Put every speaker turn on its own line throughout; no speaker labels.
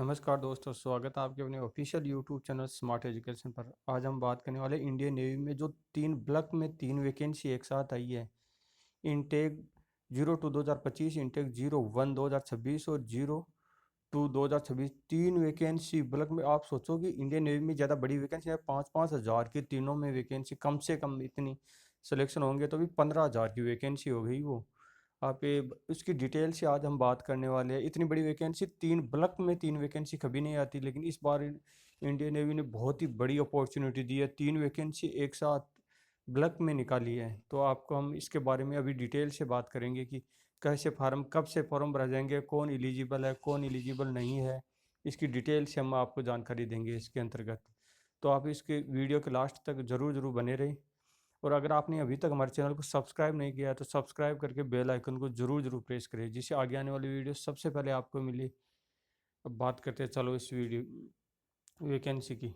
नमस्कार दोस्तों, स्वागत है आपके अपने official YouTube channel smart education पर। आज हम बात करने वाले इंडियन नेवी में जो तीन ब्लॉक में तीन वैकेंसी एक साथ आई है। इनटेक 02/2025, इनटेक 01/2026 और 02/2026, तीन वैकेंसी ब्लॉक में। आप सोचो कि इंडियन नेवी में ज़्यादा बड़ी वैकेंसी है, 5-5 हज़ार की तीनों में वैकेंसी। कम से कम इतनी सिलेक्शन होंगे तो भी 15 हज़ार की वैकेंसी हो गई वो। आप ये उसकी डिटेल से आज हम बात करने वाले हैं। इतनी बड़ी वैकेंसी, तीन ब्लॉक में तीन वैकेंसी कभी नहीं आती, लेकिन इस बार इंडियन नेवी ने बहुत ही बड़ी अपॉर्चुनिटी दी है। तीन वैकेंसी एक साथ ब्लॉक में निकाली है, तो आपको हम इसके बारे में अभी डिटेल से बात करेंगे कि कैसे फार्म, कब से फॉर्म भरा जाएंगे, कौन एलिजिबल है, कौन एलिजिबल नहीं है। इसकी डिटेल से हम आपको जानकारी देंगे इसके अंतर्गत। तो आप इसके वीडियो के लास्ट तक ज़रूर ज़रूर बने रहें। और अगर आपने अभी तक हमारे चैनल को सब्सक्राइब नहीं किया है तो सब्सक्राइब करके बेल आइकन को ज़रूर ज़रूर प्रेस करें, जिससे आगे आने वाली वीडियो सबसे पहले आपको मिले। अब बात करते हैं, चलो इस वीडियो वैकेंसी की।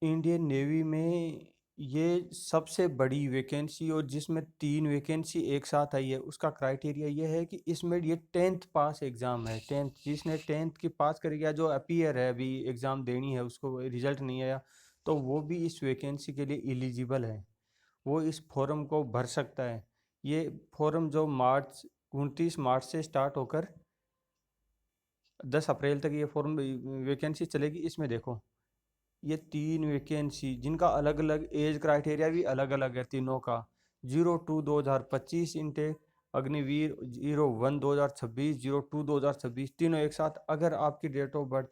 इंडियन नेवी में ये सबसे बड़ी वैकेंसी और जिसमें तीन वैकेंसी एक साथ आई है, उसका क्राइटेरिया ये है कि इसमें ये 10th पास एग्ज़ाम है। 10th, जिसने 10th की पास कर गया, जो अपीयर है, अभी एग्ज़ाम देनी है, उसको रिजल्ट नहीं आया, तो वो भी इस वैकेंसी के लिए एलिजिबल है। वो इस फॉर्म को भर सकता है। ये फॉर्म जो 29 मार्च से स्टार्ट होकर 10 अप्रैल तक ये फॉर्म वैकेंसी चलेगी। इसमें देखो, ये तीन वैकेंसी जिनका अलग अलग एज क्राइटेरिया भी अलग अलग है तीनों का। 02/2025 इनटेक, अग्निवीर 01/2026, 02/2026, तीनों एक साथ। अगर आपकी डेट ऑफ बर्थ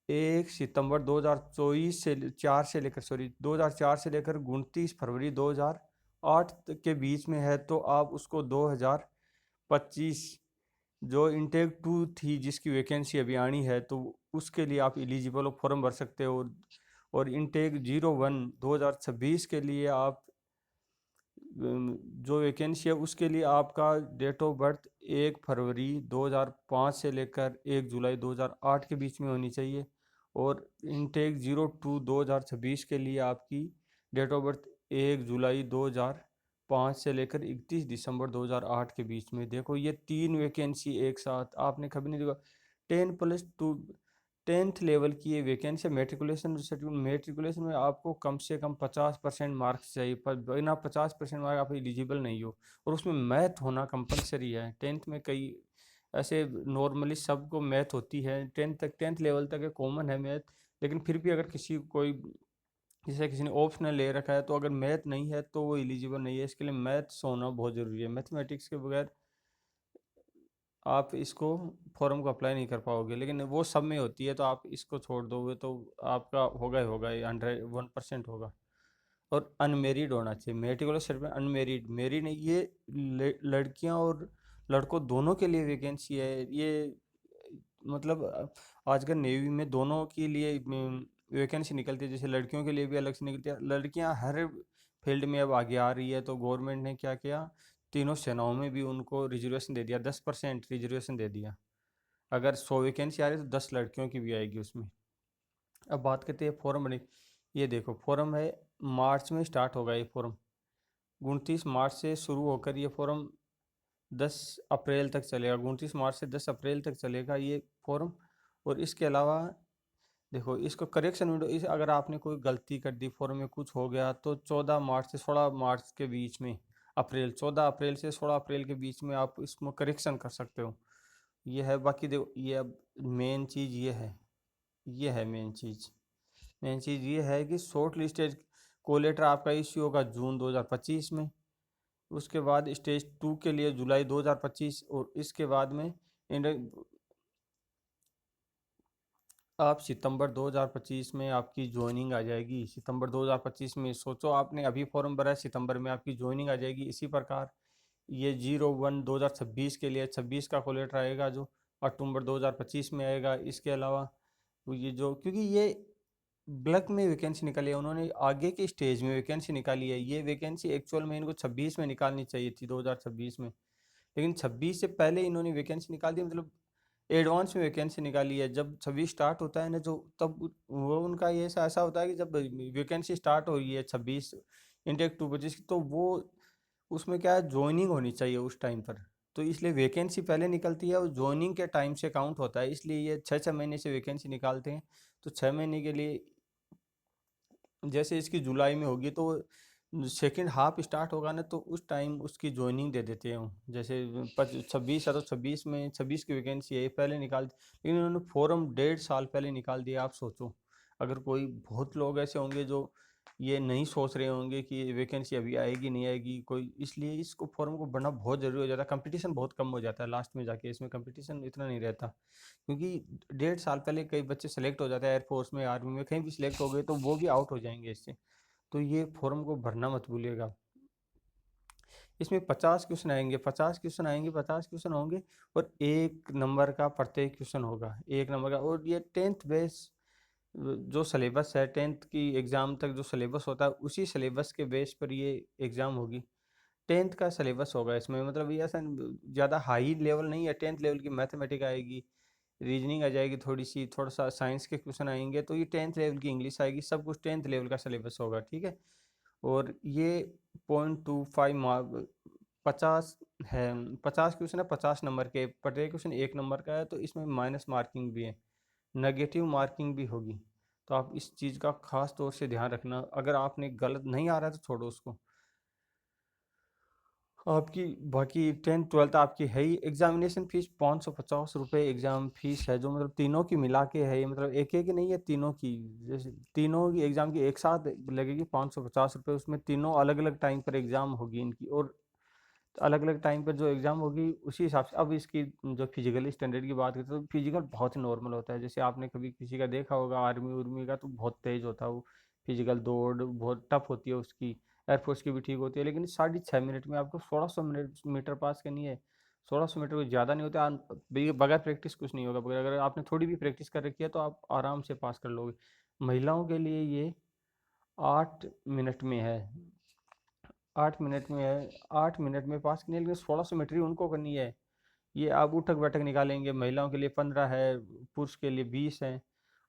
1 सितंबर 2024 से 4 से लेकर, सॉरी, 2004 से लेकर 29 फरवरी 2008 के बीच में है, तो आप उसको 2025 जो इंटेक 2 थी, जिसकी वैकेंसी अभी आनी है, तो उसके लिए आप एलिजिबल हो, फॉर्म भर सकते हो। और इंटेक 01/2026 के लिए आप जो वैकेंसी है, उसके लिए आपका डेट ऑफ बर्थ 1 फरवरी 2005 से लेकर 1 जुलाई 2008 के बीच में होनी चाहिए। और इनटेक 02/2026 के लिए आपकी डेट ऑफ बर्थ 1 जुलाई 2005 से लेकर 31 दिसंबर 2008 के बीच में। देखो, ये तीन वैकेंसी एक साथ आपने कभी नहीं देखा। 10+2 10th लेवल की ये वैकेंसी है। मेट्रिकुलेशन सर्टिफिकेट, मेट्रिकुलेशन में आपको कम से कम 50% मार्क्स चाहिए, पर बिना 50% मार्क आप एलिजिबल नहीं हो। और उसमें मैथ होना कंपलसरी है। 10th में कई ऐसे नॉर्मली सबको मैथ होती है, 10th लेवल तक कॉमन है मैथ। लेकिन फिर भी अगर जैसे किसी ने ऑप्शनल ले रखा है, तो अगर मैथ नहीं है तो वो एलिजिबल नहीं है। इसके लिए मैथ्स होना बहुत ज़रूरी है। मैथमेटिक्स के बगैर आप इसको फॉर्म को अप्लाई नहीं कर पाओगे। लेकिन वो सब में होती है, तो आप इसको छोड़ दोगे तो आपका होगा ही होगा, ये 101% होगा। और अनमेरिड होना चाहिए। मेडिकल सिर्फ अनमेरिड, मेरिड नहीं, ये लड़कियां और लड़कों दोनों के लिए वैकेंसी है ये। मतलब आजकल नेवी में दोनों के लिए वैकेंसी निकलती है। जैसे लड़कियों के लिए भी अलग से निकलती है। लड़कियां हर फील्ड में अब आगे आ रही है, तो गवर्नमेंट ने क्या किया, तीनों सेनाओं में भी उनको रिजर्वेशन दे दिया, 10% रिजर्वेशन दे दिया। अगर 100 वैकेंसी आ रही है तो 10 लड़कियों की भी आएगी उसमें। अब बात करते हैं फॉर्म बने। ये देखो, फॉर्म है, मार्च में स्टार्ट होगा ये फॉर्म। 29 मार्च से शुरू होकर ये फॉर्म 10 अप्रैल तक चलेगा। 29 मार्च से 10 अप्रैल तक चलेगा ये फॉर्म। और इसके अलावा देखो, इसको करेक्शन विंडो, इस अगर आपने कोई गलती कर दी, फॉर्म में कुछ हो गया, तो 14 मार्च से 16 मार्च के बीच में, 14 अप्रैल से 16 अप्रैल के बीच में आप इसमें करेक्शन कर सकते हो। ये है। बाकी देखो, ये अब मेन चीज़ ये है मेन चीज़ ये है कि शॉर्ट लिस्टेड को लेटर आपका इश्यू होगा जून 2025 में। उसके बाद स्टेज 2 के लिए जुलाई 2025। और इसके बाद में आप सितंबर 2025 में आपकी ज्वाइनिंग आ जाएगी। सितंबर 2025 में सोचो, आपने अभी फॉर्म भरा है, सितंबर में आपकी ज्वाइनिंग आ जाएगी। इसी प्रकार ये 01/2026 के लिए 26 का कोलेटर आएगा, जो अक्टूबर 2025 में आएगा। इसके अलावा ये जो, क्योंकि ये ब्लॉक में वैकेंसी निकाली है, उन्होंने आगे के स्टेज में वैकेंसी निकाली है। ये वैकेंसी एक्चुअल में इनको 26 में निकालनी चाहिए थी, 2026 में। लेकिन 26 से पहले इन्होंने वैकेंसी निकाल दी, मतलब एडवांस में वैकेंसी निकाली है। जब 26 स्टार्ट होता है ना, जो तब वो उनका ये ऐसा होता है कि जब वैकेंसी स्टार्ट हो रही है 26 इंटेक 2 25 की, तो वो उसमें क्या है, ज्वाइनिंग होनी चाहिए उस टाइम पर। तो इसलिए वैकेंसी पहले निकलती है और जॉइनिंग के टाइम से काउंट होता है, इसलिए ये 6-6 महीने से वैकेंसी निकालते हैं। तो 6 महीने के लिए जैसे इसकी जुलाई में होगी तो सेकंड हाफ स्टार्ट होगा ना, तो उस टाइम उसकी ज्वाइनिंग दे देते हैं। जैसे 26 है तो 26 में 26 की वैकेंसी है पहले निकाल, लेकिन उन्होंने फॉर्म 1.5 साल पहले निकाल दिया। आप सोचो, अगर कोई बहुत लोग ऐसे होंगे जो ये नहीं सोच रहे होंगे कि ये वैकेंसी अभी आएगी नहीं आएगी कोई, इसलिए इसको फॉर्म को भरना बहुत ज़रूरी हो जाता है। कंपटीशन बहुत कम हो जाता है लास्ट में जाके, इसमें कंपटीशन इतना नहीं रहता, क्योंकि 1.5 साल पहले कई बच्चे सेलेक्ट हो जाते हैं एयरफोर्स में, आर्मी में, कहीं भी सिलेक्ट हो गए तो वो भी आउट हो जाएंगे इससे। तो ये फॉर्म को भरना मत भूलिएगा। इसमें 50 क्वेश्चन आएंगे, 50 क्वेश्चन होंगे और 1 नंबर का प्रत्येक क्वेश्चन होगा, 1 नंबर का। और ये 10th बेस जो सिलेबस है, 10th की एग्ज़ाम तक जो सिलेबस होता है उसी सिलेबस के बेस पर ये एग्ज़ाम होगी। 10th का सिलेबस होगा इसमें, मतलब ये ऐसा ज़्यादा हाई लेवल नहीं है। 10th लेवल की मैथमेटिक आएगी, रीजनिंग आ जाएगी, थोड़ी सी थोड़ा सा साइंस के क्वेश्चन आएंगे, तो ये 10th लेवल की इंग्लिश आएगी, सब कुछ 10th लेवल का सिलेबस होगा, ठीक है। और ये 0.25 मार्क 50 है, 50 क्वेश्चन है, 50 नंबर के, प्रत्येक क्वेश्चन 1 नंबर का है, तो इसमें माइनस मार्किंग भी है, नेगेटिव मार्किंग भी होगी। तो आप इस चीज़ का खास तौर से ध्यान रखना। अगर आपने गलत नहीं आ रहा है तो छोड़ो उसको। आपकी बाकी 10th 12th आपकी है ही। एग्जामिनेशन फीस 550 रुपये एग्ज़ाम फीस है, जो मतलब तीनों की मिला के है, ये मतलब एक एक की नहीं है, तीनों की। जैसे तीनों की एग्ज़ाम की एक साथ लगेगी 550 रुपये, उसमें तीनों अलग अलग टाइम पर एग्ज़ाम होगी इनकी, और अलग अलग टाइम पर जो एग्ज़ाम होगी उसी हिसाब से। अब इसकी जो फिजिकल स्टैंडर्ड की बात करते हैं तो फिजिकल बहुत ही नॉर्मल होता है। जैसे आपने कभी किसी का देखा होगा आर्मी उर्मी का, तो बहुत तेज़ होता है वो फिजिकल, दौड़ बहुत टफ होती है उसकी। एयरफोर्स की भी ठीक होती है, लेकिन 6.5 मिनट में आपको 1600 मीटर पास करनी है। 1600 मीटर कोई ज़्यादा नहीं होता, बगैर प्रैक्टिस कुछ नहीं होगा, बगैर अगर आपने थोड़ी भी प्रैक्टिस कर रखी है तो आप आराम से पास कर लोगे। महिलाओं के लिए ये 8 मिनट में है, 8 मिनट में है, 8 मिनट में पास करनी है, लेकिन 1600 मीटर ही उनको करनी है। ये आप उठक बैठक निकालेंगे, महिलाओं के लिए 15 है, पुरुष के लिए 20 है।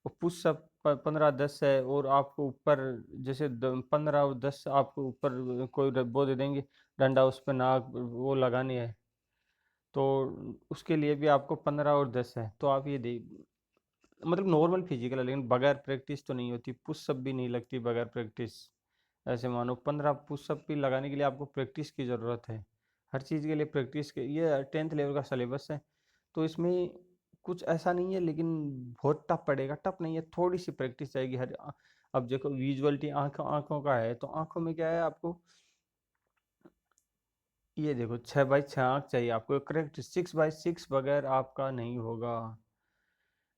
और पुशअप 15-10 है, और आपको ऊपर जैसे 15 और 10 आपको ऊपर कोई वो दे देंगे डंडा, उस पर नाक वो लगानी है, तो उसके लिए भी आपको 15 और 10 है। तो आप ये दे, मतलब नॉर्मल फिजिकल है, लेकिन बगैर प्रैक्टिस तो नहीं होती, पुशअप भी नहीं लगती बगैर प्रैक्टिस। ऐसे मानो 15 पुशअप भी लगाने के लिए आपको प्रैक्टिस की ज़रूरत है, हर चीज़ के लिए प्रैक्टिस के। ये 10th लेवल का सिलेबस है, तो इसमें कुछ ऐसा नहीं है, लेकिन बहुत टफ पड़ेगा, टफ नहीं है, थोड़ी सी प्रैक्टिस चाहिए अब देखो विजुअलिटी आँखों आँखों का है, तो आँखों में क्या है आपको, ये देखो 6x6 आँख चाहिए आपको, करेक्ट। 6x6 बगैर आपका नहीं होगा।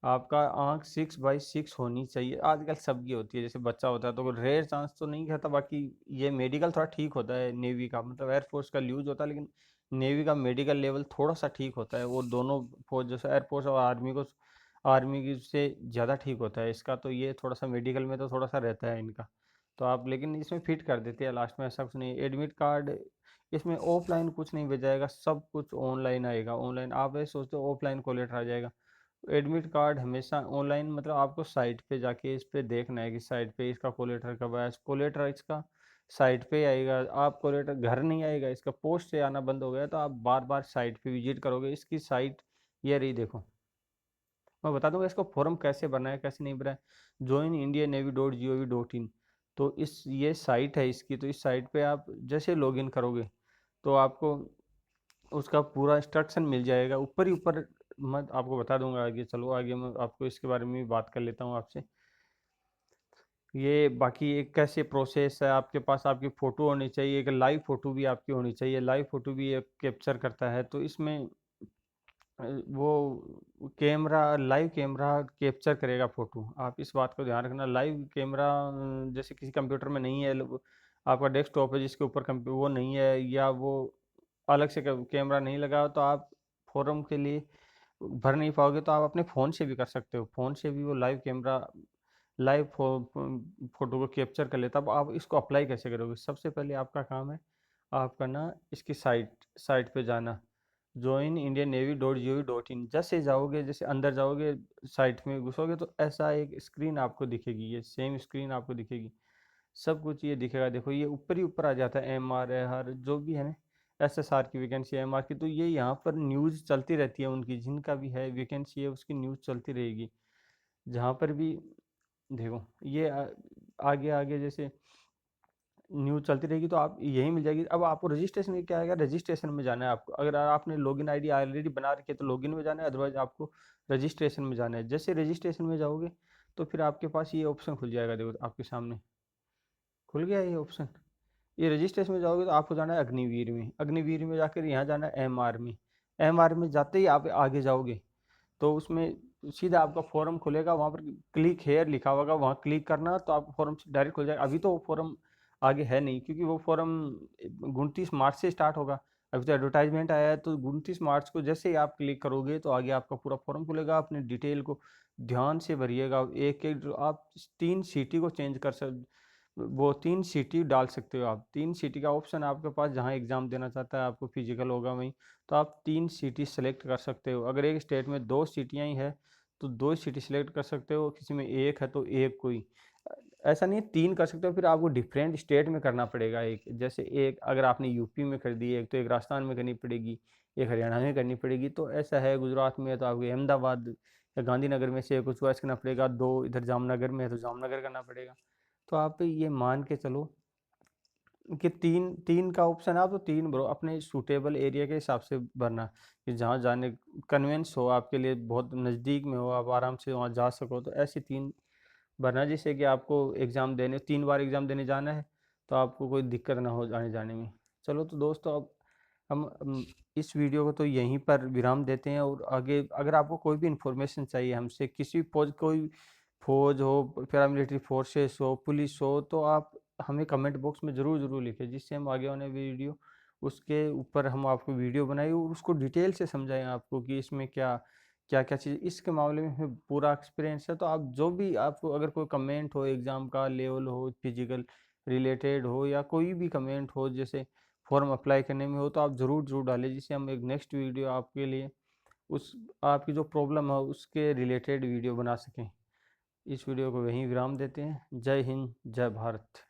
आपका आँख 6x6 होनी चाहिए, आजकल सबकी होती है, जैसे बच्चा होता है तो रेयर चांस तो नहीं कहता। बाकी ये मेडिकल थोड़ा ठीक होता है नेवी का, मतलब एयरफोर्स का लूज होता है, लेकिन नेवी का मेडिकल लेवल थोड़ा सा ठीक होता है। वो दोनों फौज जैसे एयरफोर्स और आर्मी को, आर्मी की से ज़्यादा ठीक होता है इसका, तो ये थोड़ा सा मेडिकल में तो थोड़ा सा रहता है इनका। तो आप लेकिन इसमें फिट कर देते हैं लास्ट में, ऐसा कुछ नहीं। एडमिट कार्ड इसमें ऑफलाइन कुछ नहीं भेजाएगा, सब कुछ ऑनलाइन आएगा। ऑनलाइन आप ये सोचते हो ऑफलाइन कॉल लेटर आ जाएगा, एडमिट कार्ड हमेशा ऑनलाइन, मतलब आपको साइट पे जाके इस पे देखना है कि साइट पे इसका कोलेटर कब आया। कोलेटर इसका साइट पे आएगा, आप कोलेटर घर नहीं आएगा, इसका पोस्ट से आना बंद हो गया, तो आप बार बार साइट पे विजिट करोगे। इसकी साइट ये रही, देखो मैं बता दूंगा इसको फॉर्म कैसे भरना है कैसे नहीं भरना है। joinindianavy.gov.in, तो इस ये साइट है इसकी। तो इस साइट पे आप जैसे लॉगिन करोगे तो आपको उसका पूरा इंस्ट्रक्शन मिल जाएगा ऊपर ही ऊपर। मैं आपको बता दूंगा आगे, चलो आगे मैं आपको इसके बारे में भी बात कर लेता हूँ आपसे। ये बाकी एक कैसे प्रोसेस है, आपके पास आपकी फ़ोटो होनी चाहिए, एक लाइव फ़ोटो भी आपकी होनी चाहिए, लाइव फ़ोटो भी एक कैप्चर करता है। तो इसमें वो कैमरा, लाइव कैमरा कैप्चर करेगा फ़ोटो। आप इस बात को ध्यान रखना, लाइव कैमरा जैसे किसी कंप्यूटर में नहीं है, आपका डेस्कटॉप है जिसके ऊपर वो नहीं है, या वो अलग से कैमरा नहीं लगा, तो आप फॉर्म के लिए भर नहीं पाओगे। तो आप अपने फ़ोन से भी कर सकते हो, फ़ोन से भी वो लाइव कैमरा लाइव फ़ोटो को कैप्चर कर लेता। अब आप इसको अप्लाई कैसे करोगे, सबसे पहले आपका काम है आपका ना इसकी साइट साइट पे जाना, joinindiannavy.gov.in। जैसे जाओगे, जैसे अंदर जाओगे, साइट में घुसोगे, तो ऐसा एक स्क्रीन आपको दिखेगी, ये सेम स्क्रीन आपको दिखेगी, सब कुछ ये दिखेगा। देखो ये ऊपर ही ऊपर आ जाता है, MR हर जो भी है ना, SSR की वैकेंसी है, MR की, तो ये यहाँ पर न्यूज़ चलती रहती है उनकी, जिनका भी है वैकेंसी है उसकी न्यूज़ चलती रहेगी। जहाँ पर भी देखो ये आगे आगे जैसे न्यूज़ चलती रहेगी तो आप यही मिल जाएगी। अब आपको रजिस्ट्रेशन में क्या आएगा, रजिस्ट्रेशन में जाना है आपको। अगर आपने लॉगिन आईडी ऑलरेडी बना रखी है तो लॉगिन में जाना है, अदरवाइज आपको रजिस्ट्रेशन में जाना है। जैसे रजिस्ट्रेशन में जाओगे तो फिर आपके पास ये ऑप्शन खुल जाएगा, देखो आपके सामने खुल गया ये ऑप्शन। ये रजिस्ट्रेशन में जाओगे तो आपको जाना है अग्निवीर में, अग्निवीर में जाकर यहाँ जाना है MR में। MR में जाते ही आप आगे जाओगे तो उसमें सीधा आपका फॉर्म खुलेगा, वहाँ पर क्लिक हेयर लिखा होगा, वहाँ क्लिक करना तो आपका फॉर्म डायरेक्ट खुल जाएगा। अभी तो वो फॉर्म आगे है नहीं, क्योंकि वो फॉर्म 29 मार्च से स्टार्ट होगा। अभी तो एडवर्टाइजमेंट आया है, तो 29 मार्च को जैसे ही आप क्लिक करोगे तो आगे आपका पूरा फॉर्म खुलेगा। अपने डिटेल को ध्यान से भरिएगा, एक एक आप 3 सिटी को चेंज कर सक, वो 3 सिटी डाल सकते हो आप। 3 सिटी का ऑप्शन आपके पास, जहाँ एग्ज़ाम देना चाहता है आपको फिजिकल होगा वहीं, तो आप 3 सिटी सेलेक्ट कर सकते हो। अगर एक स्टेट में 2 सिटियाँ ही है तो 2 सिटी सेलेक्ट कर सकते हो, किसी में एक है तो एक कोई, ऐसा नहीं है 3 कर सकते हो। फिर आपको डिफरेंट स्टेट में करना पड़ेगा एक, जैसे एक अगर आपने यूपी में कर दी, एक तो एक राजस्थान में करनी पड़ेगी, एक हरियाणा में करनी पड़ेगी, तो ऐसा है। गुजरात में है तो आपको अहमदाबाद या गांधीनगर में से कुछ चॉइस करना पड़ेगा। 2 इधर जामनगर में है तो जामनगर करना पड़ेगा। तो आप ये मान के चलो कि 3 का ऑप्शन है, आप तो 3 भरो, अपने सूटेबल एरिया के हिसाब से भरना, कि जहाँ जाने कन्वेंस हो आपके लिए, बहुत नज़दीक में हो, आप आराम से वहाँ जा सको, तो ऐसे 3 भरना, जिससे कि आपको एग्ज़ाम देने 3 बार एग्ज़ाम देने जाना है तो आपको कोई दिक्कत ना हो आने जाने में। चलो तो दोस्तों, अब हम इस वीडियो को तो यहीं पर विराम देते हैं, और आगे अगर आपको कोई भी इंफॉर्मेशन चाहिए हमसे, किसी फौज, कोई फौज हो, पैरामिलिट्री फोर्सेस हो, पुलिस हो, तो आप हमें कमेंट बॉक्स में ज़रूर ज़रूर लिखें, जिससे हम आगे आने वीडियो उसके ऊपर हम आपको वीडियो बनाए और उसको डिटेल से समझाएं आपको कि इसमें क्या क्या क्या चीज़, इसके मामले में हमें पूरा एक्सपीरियंस है। तो आप जो भी, आपको अगर कोई कमेंट हो, एग्ज़ाम का लेवल हो, फिजिकल रिलेटेड हो, या कोई भी कमेंट हो जैसे फॉर्म अप्लाई करने में हो, तो आप ज़रूर ज़रूर डालें, जिससे हम एक नेक्स्ट वीडियो आपके लिए उस आपकी जो प्रॉब्लम है उसके रिलेटेड वीडियो बना सकें। इस वीडियो को यहीं विराम देते हैं। जय हिंद, जय भारत।